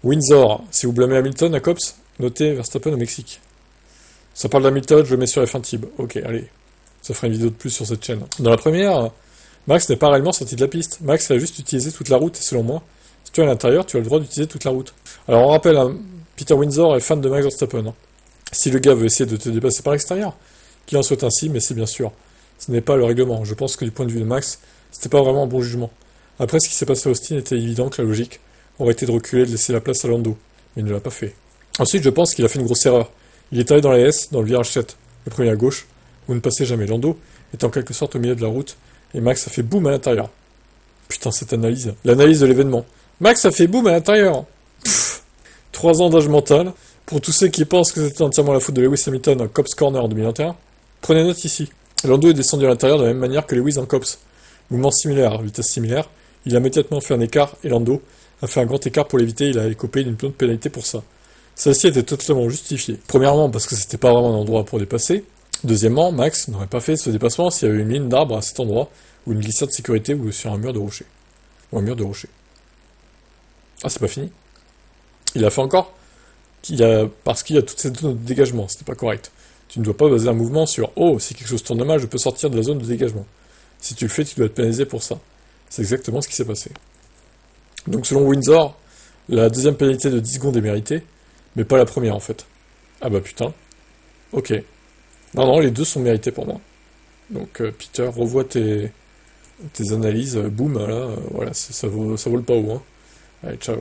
Windsor, si vous blâmez Hamilton à Cops, notez Verstappen au Mexique. Ça parle d'Hamilton, je le mets sur F1 Tib. Ok, allez. Ça fera une vidéo de plus sur cette chaîne. Dans la première, Max n'est pas réellement sorti de la piste. Max a juste utilisé toute la route, et selon moi, si tu es à l'intérieur, tu as le droit d'utiliser toute la route. Alors on rappelle, hein, Peter Windsor est fan de Max Verstappen. Hein. Si le gars veut essayer de te dépasser par l'extérieur, qu'il en soit ainsi, mais c'est bien sûr. Ce n'est pas le règlement. Je pense que du point de vue de Max, c'était pas vraiment un bon jugement. Après, ce qui s'est passé à Austin était évident que la logique aurait été de reculer et de laisser la place à Lando. Mais il ne l'a pas fait. Ensuite, je pense qu'il a fait une grosse erreur. Il est allé dans les S, dans le virage 7, le premier à gauche. Vous ne passez jamais. Lando est en quelque sorte au milieu de la route, et Max a fait boum à l'intérieur. Putain, cette analyse. L'analyse de l'événement. Max a fait boum à l'intérieur. 3 ans d'âge mental. Pour tous ceux qui pensent que c'était entièrement la faute de Lewis Hamilton en Cops Corner en 2021, prenez note ici. Lando est descendu à l'intérieur de la même manière que Lewis en Cops. Mouvement similaire, vitesse similaire. Il a immédiatement fait un écart, et Lando a fait un grand écart pour l'éviter. Il a écopé d'une petite pénalité pour ça. Celle-ci était totalement justifiée. Premièrement, parce que c'était pas vraiment un endroit pour dépasser. Deuxièmement, Max n'aurait pas fait ce dépassement s'il y avait une ligne d'arbre à cet endroit, ou une glissade de sécurité, ou sur un mur de rocher. Ou un mur de rocher. Ah, c'est pas fini. Il a fait encore parce qu'il y a toutes ces zones de dégagement, c'était pas correct. Tu ne dois pas baser un mouvement sur «Oh, si quelque chose tourne mal, je peux sortir de la zone de dégagement». Si tu le fais, tu dois être pénalisé pour ça. C'est exactement ce qui s'est passé. Donc selon Windsor, la deuxième pénalité de 10 secondes est méritée, mais pas la première en fait. Ah bah putain. Ok. Non, les deux sont mérités pour moi. Donc Peter, revois tes analyses, boum, là, voilà, ça vaut le pas haut. Hein. Allez, ciao.